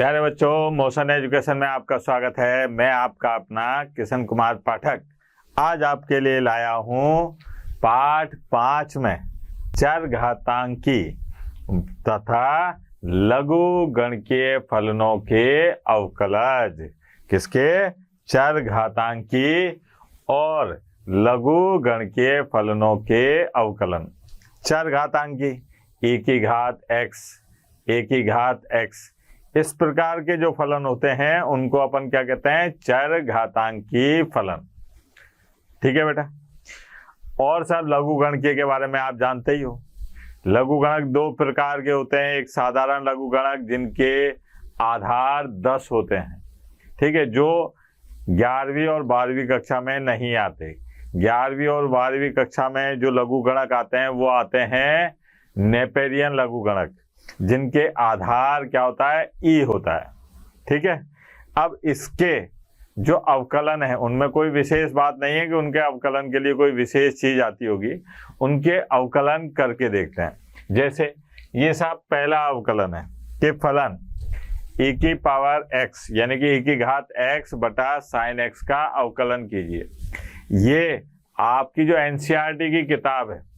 प्यारे बच्चों, motion education में आपका स्वागत है। मैं आपका अपना किशन कुमार पाठक आज आपके लिए लाया हूँ पाठ 5 में चरघातांकी तथा लघु गणकीय फलनों के अवकलज। किसके? चरघातांकी और लघु गणकीय फलनों के अवकलन। चरघातांकी e की घात x, a की घात x, इस प्रकार के जो फलन होते हैं उनको अपन क्या कहते हैं? चरघातांकी फलन। ठीक है बेटा। और सब लघु गणकीय के बारे में आप जानते ही हो। लघु गणक दो प्रकार के होते हैं। एक साधारण लघु गणक जिनके आधार 10 होते हैं, ठीक है, जो 11वीं और 12वीं कक्षा में नहीं आते। 11वीं और 12वीं कक्षा में जो लघु गणक आते हैं वो आते हैं नेपेरियन लघु गणक, जिनके आधार क्या होता है? ई होता है। ठीक है। अब इसके जो अवकलन है उनमें कोई विशेष बात नहीं है कि उनके अवकलन के लिए कोई विशेष चीज आती होगी। उनके अवकलन करके देखते हैं। जैसे ये सब पहला अवकलन है कि फलन e की पावर x यानी कि e की घात x बटा साइन x का अवकलन कीजिए। ये आपकी जो एनसीईआरटी की किताब है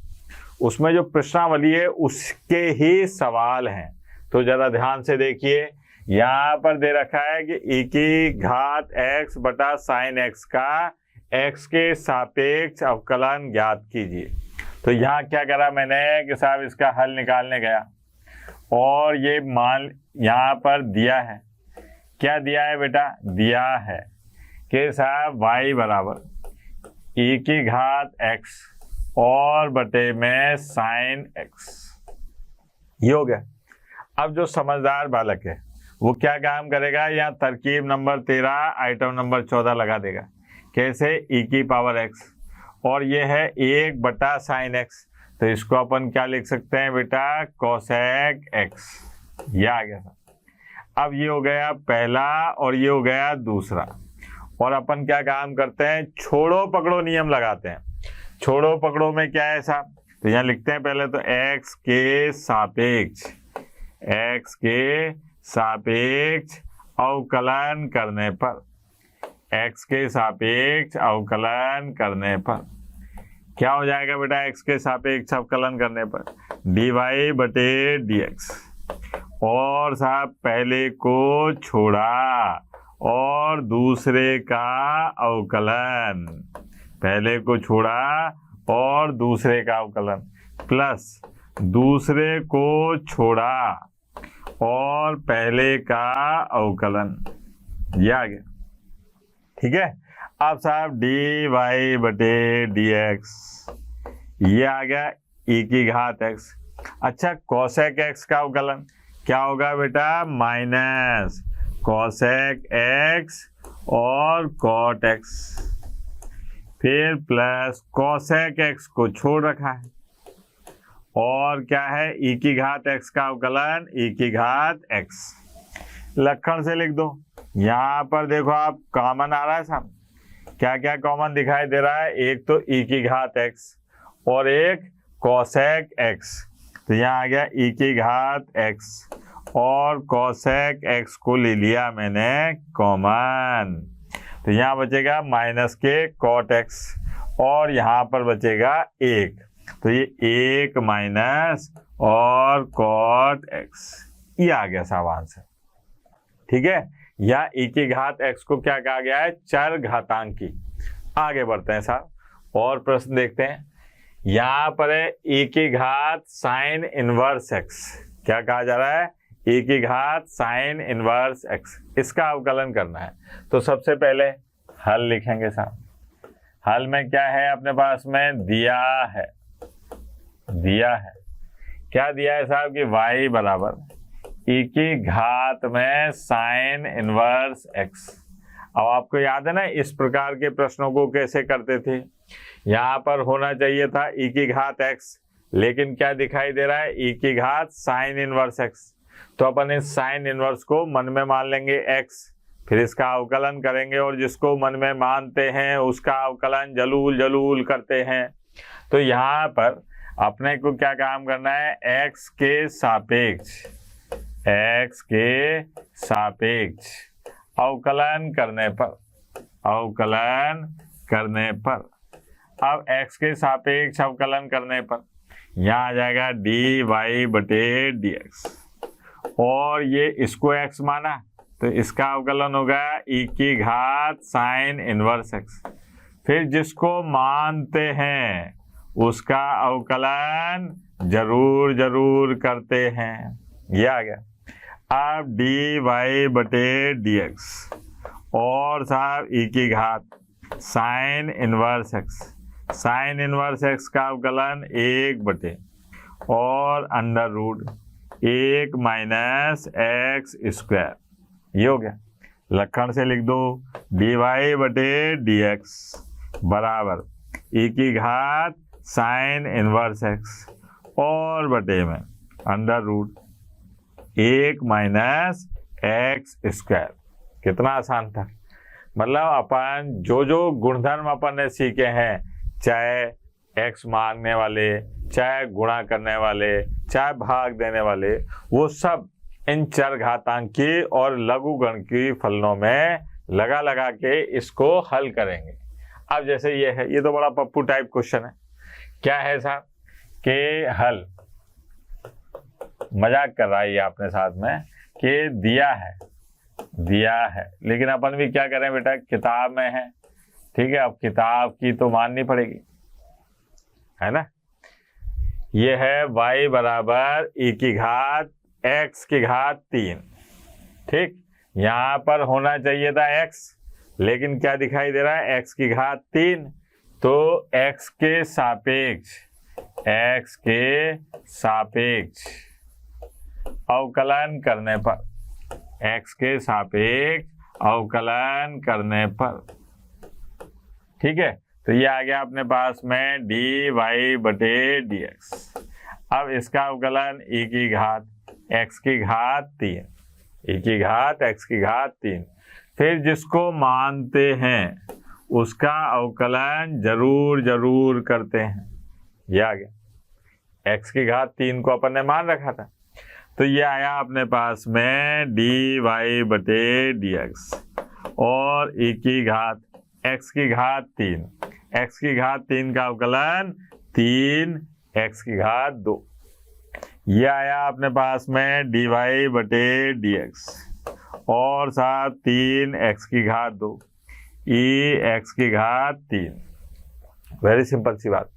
उसमें जो प्रश्नावली है उसके ही सवाल हैं। तो जरा ध्यान से देखिए, यहाँ पर दे रखा है कि e की घात x बटा साइन x का x के सापेक्ष अवकलन ज्ञात कीजिए। तो यहाँ क्या करा मैंने कि साहब इसका हल निकालने गया और ये मान यहाँ पर दिया है। क्या दिया है बेटा? दिया है कि साहब y बराबर e की घात x और बटे में साइन x। ये हो गया। अब जो समझदार बालक है वो क्या काम करेगा? यहाँ तरकीब नंबर 13 आइटम नंबर 14 लगा देगा। कैसे? e की पावर x और ये है 1 बटा साइन x, तो इसको अपन क्या लिख सकते हैं बेटा? Cosec x। ये आ गया। अब ये हो गया पहला और ये हो गया दूसरा। और अपन क्या काम करते हैं? छोड़ो पकड़ो नियम लगाते हैं। छोड़ो पकड़ो में क्या है साहब? तो यहाँ लिखते हैं पहले तो x के सापेक्ष अवकलन करने पर, x के सापेक्ष अवकलन करने पर क्या हो जाएगा बेटा? x के सापेक्ष अवकलन करने पर dy बटे dx। और साहब पहले को छोड़ा और दूसरे का अवकलन, पहले को छोड़ा और दूसरे का अवकलन, प्लस दूसरे को छोड़ा और पहले का अवकलन। ये आ गया। ठीक है। अब साहब dy बटे dx, ये आ गया e की घात x। अच्छा, कोसेक x का अवकलन क्या होगा बेटा? माइनस कोसेक x और कॉट x, फिर प्लस कोसेक x को छोड़ रखा है और क्या है? e की घात x का अवकलन e की घात x। लक्षण से लिख दो। यहाँ पर देखो आप कॉमन आ रहा है साहब। क्या क्या कॉमन दिखाई दे रहा है? एक तो e की घात x और एक कोसेक x। तो यहाँ आ गया e की घात x और कोसेक x को ले लिया मैंने कॉमन। तो यहाँ बचेगा माइनस के कॉट x और यहाँ पर बचेगा 1। तो ये 1 माइनस और कॉट x, ये आ गया साहब आंसर। ठीक है। या e की घात x को क्या कहा गया है? चरघातांकी। आगे बढ़ते हैं साहब और प्रश्न देखते हैं। यहाँ पर है e की घात साइन इनवर्स x। क्या कहा जा रहा है? e की घात साइन इनवर्स x, इसका अवकलन करना है। तो सबसे पहले हल लिखेंगे साहब। हल में क्या है अपने पास में? दिया है क्या दिया है साहब? कि y बराबर e की घात में साइन इनवर्स x। अब आपको याद है ना इस प्रकार के प्रश्नों को कैसे करते थे? यहाँ पर होना चाहिए था e की घात x, लेकिन क्या दिखाई दे रहा है? e की घात साइन इनवर्स x। तो अपन इस साइन इनवर्स को मन में मान लेंगे x, फिर इसका अवकलन करेंगे और जिसको मन में मानते हैं उसका अवकलन जलूल जलूल करते हैं। तो यहाँ पर अपने को क्या काम करना है? x के सापेक्ष अवकलन करने पर, अवकलन करने पर, अब x के सापेक्ष अवकलन करने पर यहाँ आ जाएगा dy बटे dx, और ये इसको x माना तो इसका अवकलन होगा e की घात साइन इनवर्स x। फिर जिसको मानते हैं उसका अवकलन जरूर जरूर करते हैं, ये आ गया। अब dy बटे dx और साहब e की घात sine inverse x, sine inverse x का अवकलन 1 बटे और under root 1 minus x square, ये हो गया। लक्षण से लिख दो dy बटे dx बराबर e की घात साइन इनवर्स x और बटे में under root 1 minus x square. कितना आसान था। मतलब अपन जो जो गुणधर्म अपन ने सीखे हैं, चाहे x मांगने वाले, चाहे गुणा करने वाले, चाहे भाग देने वाले, वो सब इन चरघातांकी और लघुगणकीय फलनों में लगा लगा के इसको हल करेंगे। अब जैसे ये है, ये तो बड़ा पप्पू टाइप क्वेश्चन है। क्या है साहब कि हल, मजाक कर रहा है ये अपने साथ में कि दिया है, लेकिन अपन भी क्या करें बेटा, किताब में है, ठीक है। अब किताब की तो माननी पड़ेगी, है ना। ये है y बराबर e की घात x की घात 3, ठीक। यहाँ पर होना चाहिए था x, लेकिन क्या दिखाई दे रहा है, x की घात 3। तो x के सापेक्ष अवकलन करने पर, x के सापेक्ष अवकलन करने पर, ठीक है। तो ये आ गया अपने पास में dy बटे dx। अब इसका अवकलन e की घात x की घात 3, e की घात x की घात 3। फिर जिसको मानते हैं उसका अवकलन जरूर जरूर करते हैं, ये आ गया। x की घात 3 को अपन ने मान रखा था, तो ये आया अपने पास में dy बटे dx और e की घात x की घात 3, x की घात 3 का अवकलन 3 x की घात 2। ये आया अपने पास में dy बटे dx और साथ 3 x की घात 2 e x की घात 3। वेरी सिंपल सी बात।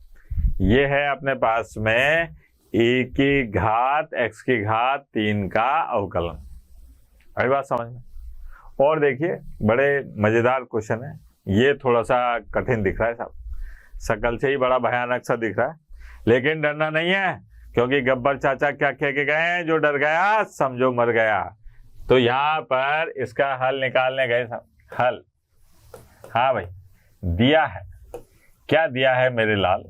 ये है अपने पास में e की घात x की घात 3 का अवकलन। अभी बात समझ में। और देखिए बड़े मजेदार क्वेश्चन है, ये थोड़ा सा कठिन दिख रहा है साहब, शकल से ही बड़ा भयानक सा दिख रहा है, लेकिन डरना नहीं है, क्योंकि गब्बर चाचा क्या कह के गए हैं, जो डर गया समझो मर गया। तो यहाँ पर इसका हल निकालने गए साहब, हल। हाँ भाई, दिया है, क्या दिया है मेरे लाल,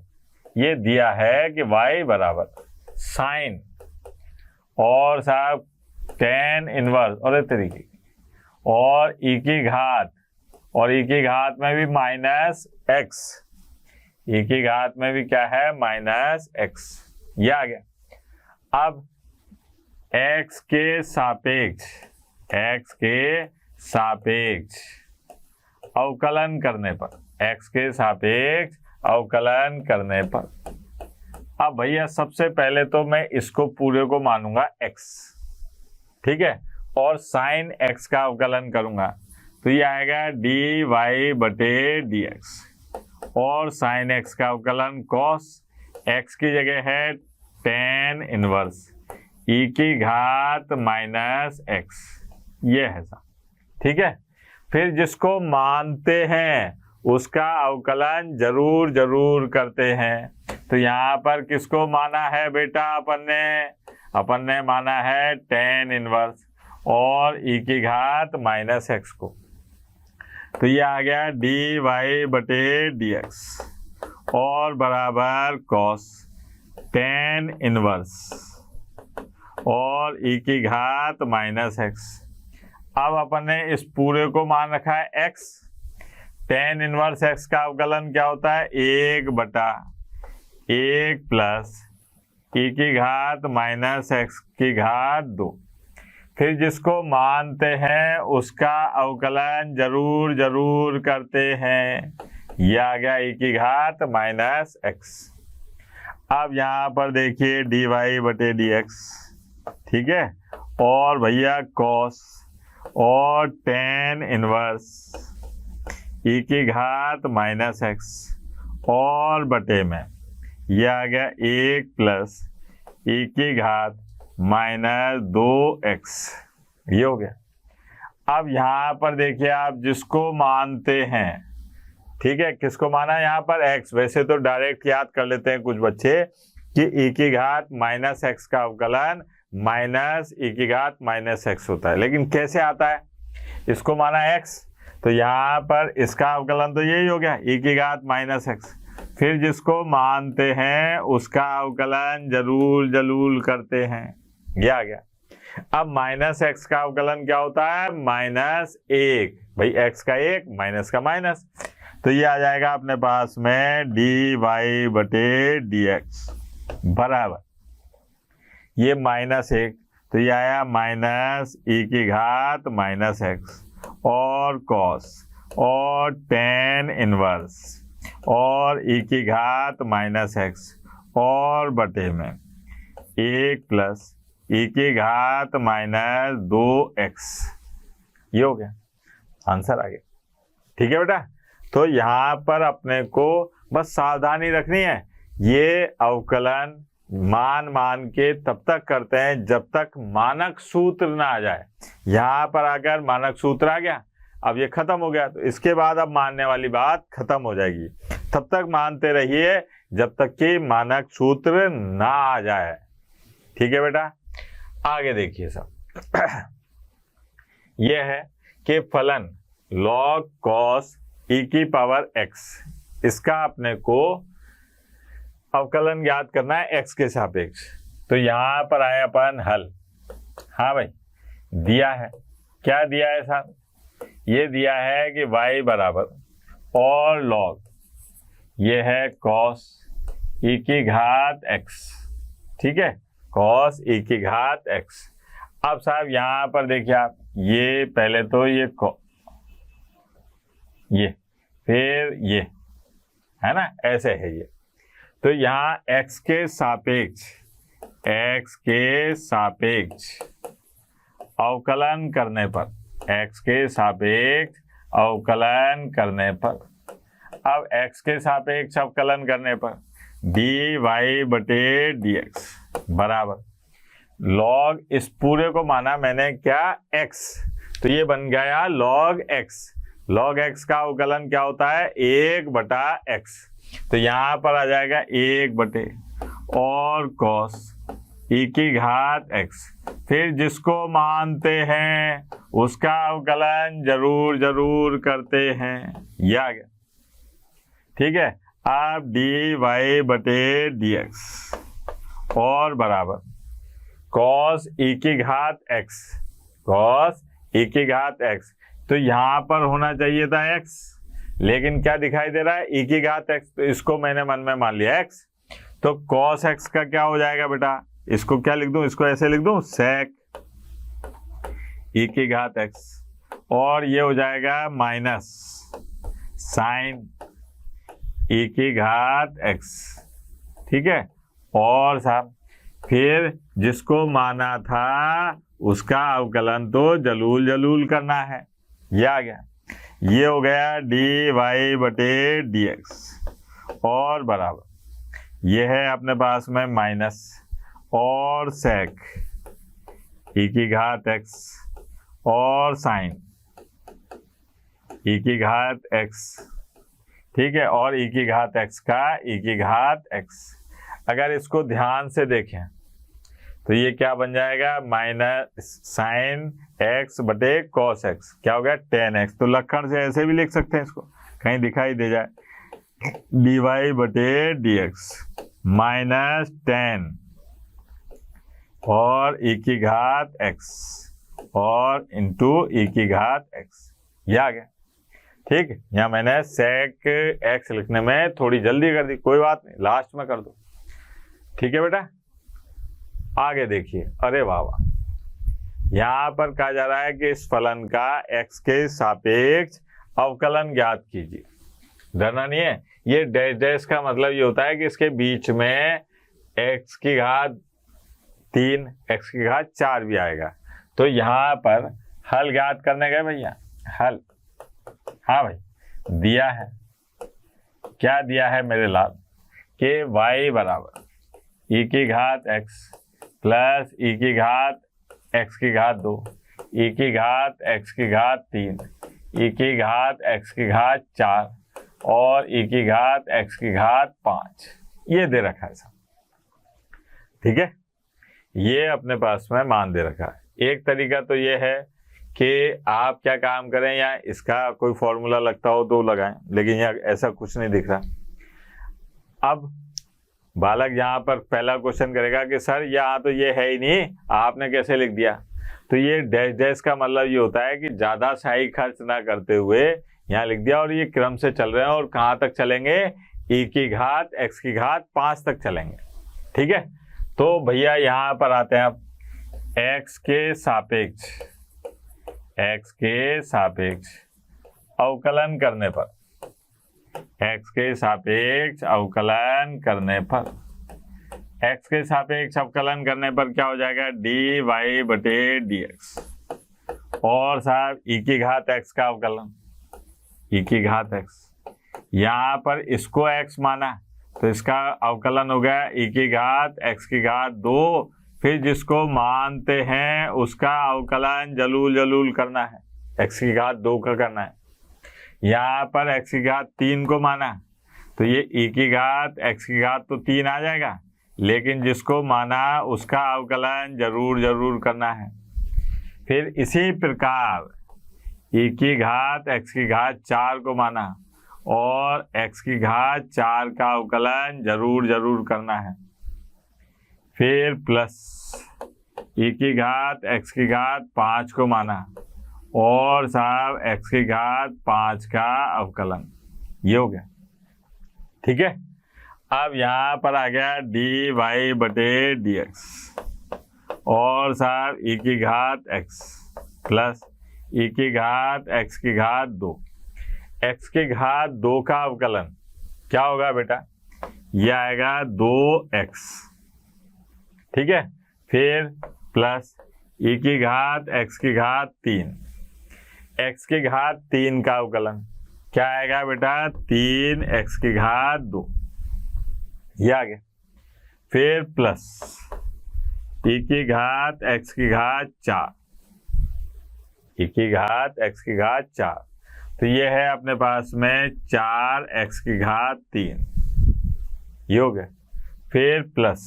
ये दिया है कि y बराबर साइन और साहब tan इनवर्स और इस तरीके की, और e की घात, और e की घात में भी माइनस x, e की घात में भी क्या है, माइनस x, ये आ गया। अब x के सापेक्ष अवकलन करने पर, x के सापेक्ष अवकलन करने पर, अब भैया सबसे पहले तो मैं इसको पूरे को मानूंगा x, ठीक है, और साइन x का अवकलन करूंगा, तो ये आएगा dy बटे dx और साइन x का अवकलन cos x की जगह है tan इनवर्स e की घात माइनस x, ये है साहब, ठीक है। फिर जिसको मानते हैं उसका अवकलन जरूर जरूर करते हैं, तो यहाँ पर किसको माना है बेटा, अपन ने माना है tan इनवर्स और e की घात माइनस x को, तो ये आ गया dy बटे dx और बराबर cos tan इनवर्स और e की घात माइनस x। अब अपन ने इस पूरे को मान रखा है x, tan इनवर्स x का अवकलन क्या होता है, 1 बटा 1 प्लस e की घात माइनस x की घात 2। फिर जिसको मानते हैं उसका अवकलन जरूर जरूर करते हैं। यह आ गया e की घात माइनस एक्स। अब यहाँ पर देखिए dy बटे dx, ठीक है, और भैया cos और tan इनवर्स e की घात माइनस एक्स और बटे में यह आ गया 1 प्लस e की घात माइनस 2x। ये हो गया। अब यहाँ पर देखिए आप जिसको मानते हैं, ठीक है, किसको माना यहाँ पर x। वैसे तो डायरेक्ट याद कर लेते हैं कुछ बच्चे कि e की घात माइनस एक्स का अवकलन माइनस e की घात माइनस एक्स होता है, लेकिन कैसे आता है, इसको माना x तो यहाँ पर इसका अवकलन तो यही हो गया e की घात माइनस एक्स। फिर जिसको मानते हैं उसका अवकलन जरूर जरूर करते हैं। ये आ गया। अब माइनस एक्स का अवकलन क्या होता है, माइनस 1, भाई x का 1 माइनस का माइनस, तो ये आ जाएगा अपने पास में dy बटे dx बराबर ये माइनस 1, तो ये आया माइनस e की घात माइनस एक्स और cos और tan इनवर्स और e की घात माइनस एक्स और बटे में 1 प्लस e की घात माइनस 2x। ये हो गया, आंसर आ गया। ठीक है बेटा, तो यहाँ पर अपने को बस सावधानी रखनी है, ये अवकलन मान के तब तक करते हैं जब तक मानक सूत्र ना आ जाए। यहाँ पर आकर मानक सूत्र आ गया, अब ये खत्म हो गया, तो इसके बाद अब मानने वाली बात खत्म हो जाएगी। तब तक मानते रहिए जब तक कि मानक सूत्र ना आ जाए। ठीक है बेटा, आगे देखिए सब। यह है कि फलन log cos e की पावर x, इसका अपने को अवकलन ज्ञात करना है x के सापेक्ष। तो यहाँ पर आया अपन हल। हाँ भाई, दिया है, क्या दिया है साहब, ये दिया है कि y बराबर और log ये है cos e की घात x, ठीक है, cos e की घात x। अब साहब यहाँ पर देखिए आप, ये पहले तो ये फिर ये है ना, ऐसे है ये। तो यहाँ x के सापेक्ष अवकलन करने पर, x के सापेक्ष अवकलन करने पर, अब x के सापेक्ष अवकलन करने पर dy बटे dx बराबर log, इस पूरे को माना मैंने क्या x, तो ये बन गया log x। log x का अवकलन क्या होता है, 1 बटा x, तो यहाँ पर आ जाएगा 1 बटे और cos e की घात x। फिर जिसको मानते हैं उसका अवकलन जरूर जरूर करते हैं। ये आ गया, ठीक है। अब dy बटे dx और बराबर cos e की घात x, cos e की घात x, तो यहाँ पर होना चाहिए था x, लेकिन क्या दिखाई दे रहा है, e की घात x, तो इसको मैंने मन में मान लिया x। तो cos x का क्या हो जाएगा बेटा, इसको क्या लिख दूं, इसको ऐसे लिख दूं sec e की घात x, और ये हो जाएगा माइनस sin e की घात x, ठीक है। और साहब फिर जिसको माना था उसका अवकलन तो जलूल जलूल करना है। ये आ गया, ये हो गया dy बटे dx और बराबर ये है अपने पास में माइनस और sec e की घात x और sin e की घात x, ठीक है, और e की घात x का e की घात x। अगर इसको ध्यान से देखें तो ये क्या बन जाएगा, माइनस साइन x बटे cos x, क्या हो गया tan x। तो लक्षण से ऐसे भी लिख सकते हैं, इसको कहीं दिखाई दे जाए, dy बटे dx माइनस tan और e की घात x और इंटू e की घात x। ये आ गया, ठीक। यहाँ मैंने sec x लिखने में थोड़ी जल्दी कर दी, कोई बात नहीं, लास्ट में कर दो। ठीक है बेटा, आगे देखिए, अरे वाह वाह, यहाँ पर कहा जा रहा है कि इस फलन का x के सापेक्ष अवकलन ज्ञात कीजिए। डरना नहीं है, ये डैश डैश का मतलब ये होता है कि इसके बीच में x की घात 3, x की घात 4 भी आएगा। तो यहाँ पर हल ज्ञात करने गए भैया, हल, हाँ भाई, दिया है, क्या दिया है मेरे लाल, कि y बराबर e की घात x प्लस e की घात x की घात 2, e की घात x की घात 3, e की घात x की घात 4 और e की घात x की घात 5, ये दे रखा है सब। ठीक है, ये अपने पास में मान दे रखा है। एक तरीका तो ये है कि आप क्या काम करें, या इसका कोई फॉर्मूला लगता हो तो लगाएं, लेकिन यहाँ ऐसा कुछ नहीं दिख रहा। अब बालक यहाँ पर पहला क्वेश्चन करेगा कि सर यहाँ तो ये है ही नहीं, आपने कैसे लिख दिया। तो ये डैश डैश का मतलब ये होता है कि ज़्यादा सही खर्च ना करते हुए यहाँ लिख दिया, और ये क्रम से चल रहे हैं और कहाँ तक चलेंगे, e की घात x की घात 5 तक चलेंगे। ठीक है, तो भैया यहाँ पर आते हैं अब x के सापेक्ष अवकलन करने पर, x के सापेक्ष अवकलन करने पर, x के सापेक्ष अवकलन करने पर क्या हो जाएगा, dy बटे dx, और साहब e की घात x का अवकलन, e की घात x, यहाँ पर इसको x माना तो इसका अवकलन हो गया e की घात x की घात 2, फिर जिसको मानते हैं उसका अवकलन जलूल जलूल करना है, x की घात 2 का करना है। यहाँ पर x की घात 3 को माना तो ये e की घात x की घात तो 3 आ जाएगा, लेकिन जिसको माना उसका अवकलन जरूर जरूर करना है। फिर इसी प्रकार e की घात x की घात 4 को माना और x की घात 4 का अवकलन जरूर जरूर करना है। फिर प्लस e की घात x की घात 5 को माना और साहब x की घात 5 का अवकलन, ये हो गया। ठीक है, अब यहाँ पर आ गया dy बटे dx और साहब e की घात x प्लस e की घात x की घात 2, x की घात 2 का अवकलन क्या होगा बेटा, ये आएगा 2x। ठीक है, फिर प्लस e की घात x की घात 3, x की घात 3 का अवकलन क्या आएगा बेटा, 3x की घात 2, ये आ गया। फिर प्लस e की घात x की घात 4, e की घात x की घात 4, तो ये है अपने पास में 4x की घात 3, ये हो गया। फिर प्लस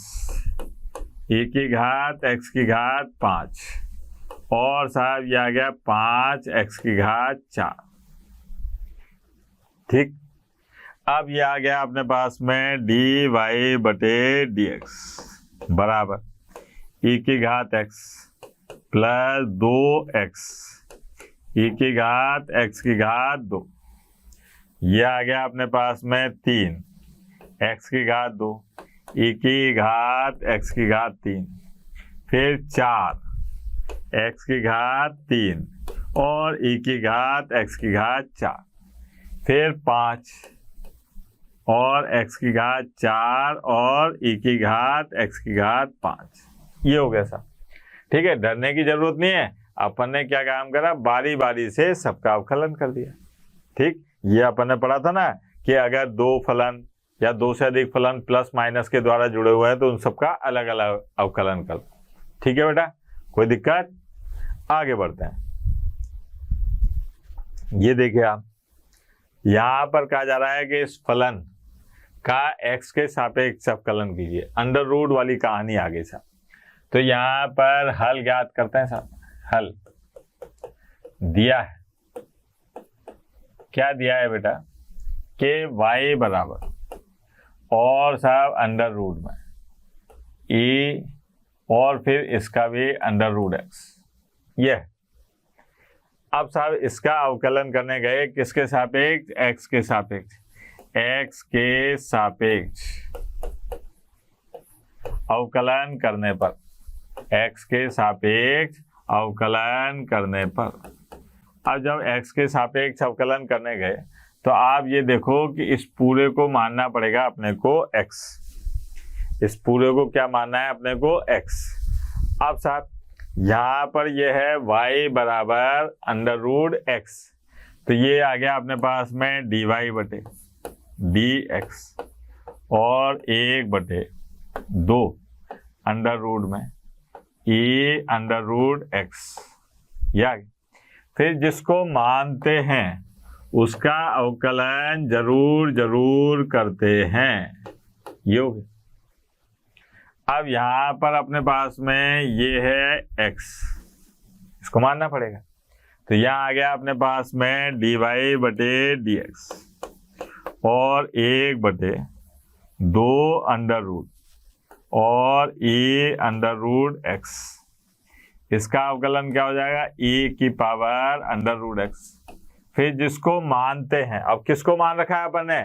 e की घात x की घात 5 और साहब ये आ गया 5x की घात 4। ठीक, अब ये आ गया अपने पास में dy बटे dx बराबर e की घात x प्लस 2x e की घात x की घात 2, ये आ गया अपने पास में 3x की घात 2 e की घात x की घात 3, फिर 4x की घात 3 और e की घात x की घात 4, फिर 5 और x की घात 4 और e की घात x की घात 5, ये हो गया सब। ठीक है, डरने की जरूरत नहीं है, अपन ने क्या काम करा, बारी बारी से सबका अवकलन कर दिया। ठीक, ये अपन ने पढ़ा था ना कि अगर 2 फलन या 2 से अधिक फलन प्लस माइनस के द्वारा जुड़े हुए हैं तो उन सबका अलग अलग अवकलन कर। ठीक है बेटा, कोई दिक्कत, आगे बढ़ते हैं। ये देखिए आप, यहाँ पर कहा जा रहा है कि इस फलन का x के सापेक्ष अवकलन कीजिए, अंडर रूट वाली कहानी आ गई साहब। तो यहाँ पर हल ज्ञात करते हैं साहब। हल दिया है, क्या दिया है बेटा, कि y बराबर और साहब अंडर रूट में e और फिर इसका भी अंडर रूट x, ये। अब साहब इसका अवकलन करने गए किसके सापेक्ष, x के सापेक्ष, x के सापेक्ष अवकलन करने पर, x के सापेक्ष अवकलन करने पर। अब जब x के सापेक्ष अवकलन करने गए तो आप ये देखो कि इस पूरे को मानना पड़ेगा अपने को x। इस पूरे को क्या मानना है अपने को x। अब साहब यहाँ पर ये है y बराबर √x, तो ये आ गया अपने पास में dy बटे dx और 1/2 अंडर रूट में e√x। या फिर जिसको मानते हैं उसका अवकलन जरूर जरूर करते हैं, ये हो गया। अब यहाँ पर अपने पास में ये है x, इसको मानना पड़ेगा, तो यहाँ आ गया अपने पास में dy बटे dx और 1/2 अंडर रूट और e√x। इसका अवकलन क्या हो जाएगा, e⁻√x। फिर जिसको मानते हैं, अब किसको मान रखा है अपन ने,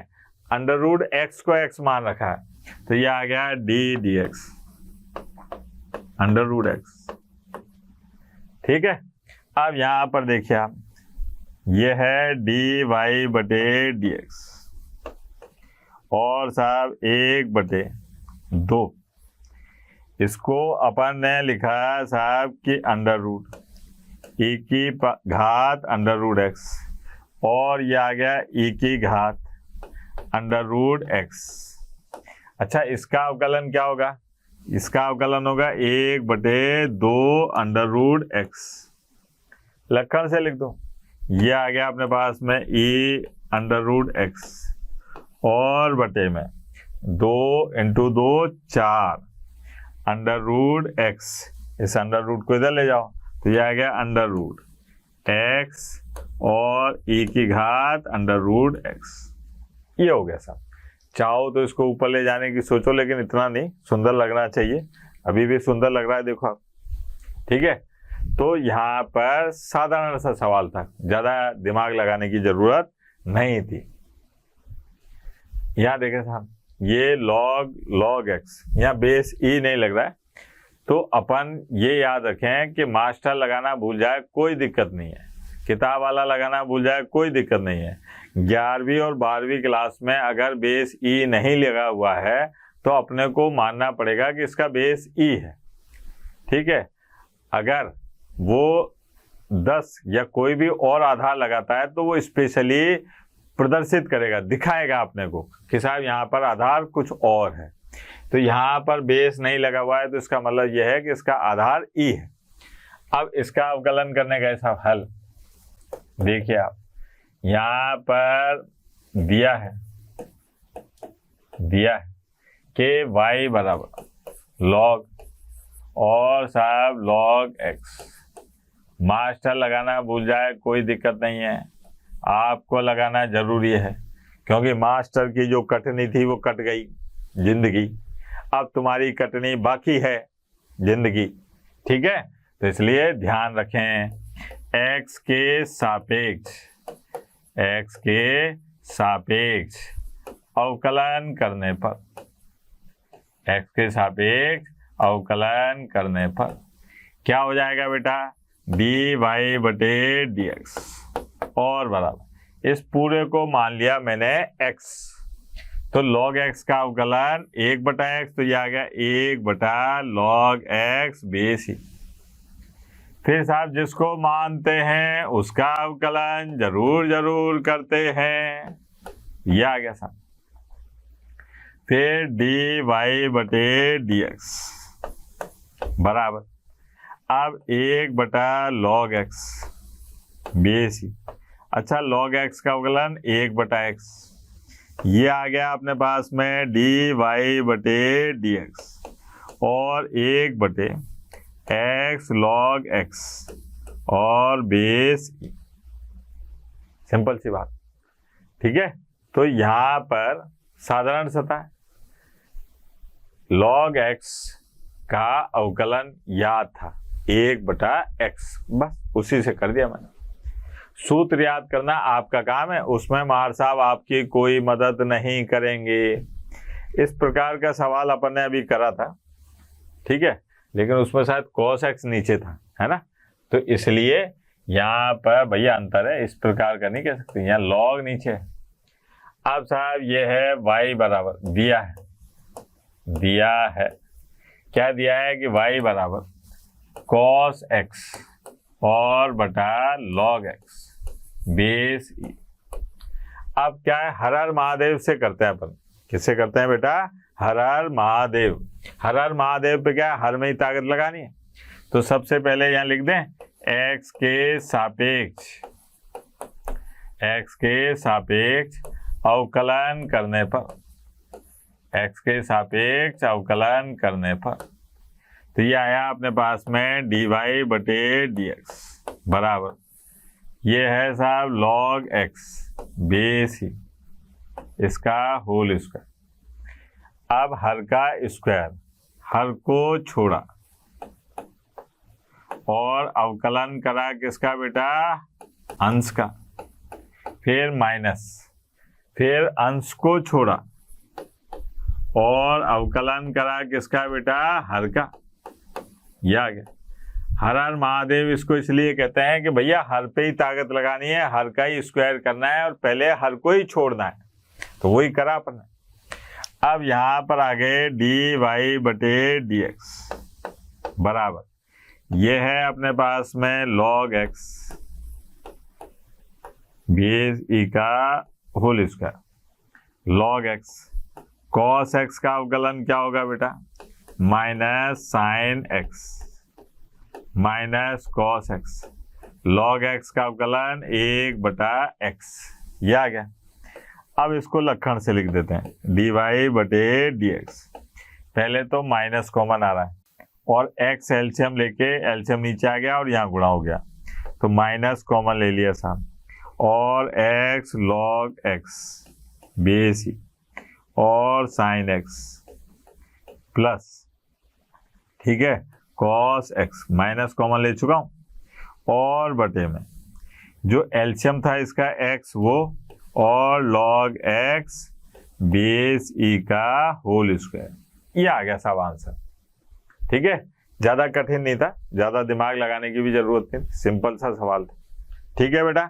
√x को x मान रखा है, तो ये आ गया dx √x। ठीक है। अब यहां पर देखिए आप, ये है dy बटे dx और साहब 1/2, इसको अपन ने लिखा साहब कि अंडर रूट e⁻√x और ये आ गया e⁻√x। अच्छा, इसका अवकलन क्या होगा, इसका अवकलन होगा 1/2 √x। लक्षण से लिख दो, ये आ गया अपने पास में e√x और बटे में 2 × 2 4 √x। इस अंडर रूट को इधर ले जाओ तो ये आ गया √x और e⁻√x। ये हो गया साहब। चाहो तो इसको ऊपर ले जाने की सोचो, लेकिन इतना नहीं, सुंदर लगना चाहिए। अभी भी सुंदर लग रहा है, देखो आप। ठीक है, तो यहाँ पर साधारण सा सवाल था, ज्यादा दिमाग लगाने की जरूरत नहीं थी। यहाँ देखें साहब, ये log x, यहाँ बेस e नहीं लग रहा है, तो अपन ये याद रखें कि मास्टर लगाना भूल जाए कोई दिक्कत नहीं है, किताब वाला लगाना भूल जाए कोई दिक्कत नहीं है। 11वीं और 12वीं क्लास में अगर बेस ई नहीं लगा हुआ है तो अपने को मानना पड़ेगा कि इसका बेस ई है। ठीक है, अगर वो 10 या कोई भी और आधार लगाता है तो वो स्पेशली प्रदर्शित करेगा, दिखाएगा अपने को कि साहब यहाँ पर आधार कुछ और है। तो यहाँ पर बेस नहीं लगा हुआ है तो इसका मतलब यह है कि इसका आधार ई है। अब इसका अवकलन करने का ऐसा हल देखिए आप, यहाँ पर दिया है कि y बराबर log और साहब log x। मास्टर लगाना भूल जाए कोई दिक्कत नहीं है, आपको लगाना जरूरी है, क्योंकि मास्टर की जो कटनी थी वो कट गई जिंदगी, अब तुम्हारी कटनी बाकी है जिंदगी। ठीक है, तो इसलिए ध्यान रखें, x के सापेक्ष अवकलन करने पर, x के सापेक्ष अवकलन करने पर क्या हो जाएगा बेटा, dy बटे dx और बराबर, इस पूरे को मान लिया मैंने x, तो log x का अवकलन 1/x, तो ये आ गया 1/log x बेस ही। फिर साहब जिसको मानते हैं उसका अवकलन जरूर जरूर करते हैं, ये आ गया साहब। फिर dy बटे dx बराबर, अब 1/log x बेस ही। अच्छा, log x का अवकलन 1/x, ये आ गया अपने पास में dy बटे dx और 1/x log x और बेस ई। सिंपल सी बात। ठीक है, तो यहां पर साधारण सतह log x का अवकलन याद था 1/x, बस उसी से कर दिया मैंने। सूत्र याद करना आपका काम है, उसमें मार साहब आपकी कोई मदद नहीं करेंगे। इस प्रकार का सवाल अपन ने अभी करा था, ठीक है, लेकिन उसमें शायद cos x नीचे था, है ना, तो इसलिए यहाँ पर भैया अंतर है, इस प्रकार का नहीं कह सकते, यहाँ लॉग नीचे। अब साहब ये है y बराबर दिया है क्या दिया है कि y बराबर cos x और बटा log x बेस ई। अब क्या है, हर हर महादेव से करते हैं अपन। किससे करते हैं बेटा? हर हर महादेव। हर हर महादेव पे क्या है, हर में ही ताकत लगानी है। तो सबसे पहले यहाँ लिख दें x के सापेक्ष अवकलन करने पर, x के सापेक्ष अवकलन करने पर तो ये आया अपने पास में dy बटे dx बराबर, ये है साहब log x बेस ही, इसका होल स्क्वायर। अब हर का स्क्वायर, हर को छोड़ा और अवकलन करा किसका बेटा? अंश का। फिर माइनस, फिर अंश को छोड़ा और अवकलन करा किसका बेटा? हर का। यह आ गया हर हर महादेव। इसको इसलिए कहते हैं कि भैया हर पे ही ताकत लगानी है, हर का ही स्क्वायर करना है और पहले हर को ही छोड़ना है, तो वही करा अपन। अब यहाँ पर आ गए dy बटे dx बराबर, ये है अपने पास में log x बेस ई का whole square log x। cos x का अवकलन क्या होगा बेटा? Minus sine x minus cos x। log x का अवकलन 1 बटा x। ये आ गया। अब इसको लक्षण से लिख देते हैं dy बटे dx। पहले तो माइनस कॉमन आ रहा है और x एलसीएम लेके, एलसीएम नीचे आ गया और यहाँ गुणा हो गया, तो माइनस कॉमन ले लिया साहब, और x log x बेस ही और साइन x प्लस, ठीक है, cos x माइनस कॉमन ले चुका हूँ, और बटे में जो एलसीएम था इसका x वो, और log x बेस ई का होल स्क्वायर। ये आ गया सब आंसर। ठीक है, ज्यादा कठिन नहीं था, ज्यादा दिमाग लगाने की भी जरूरत नहीं, सिंपल सा सवाल था। ठीक है बेटा।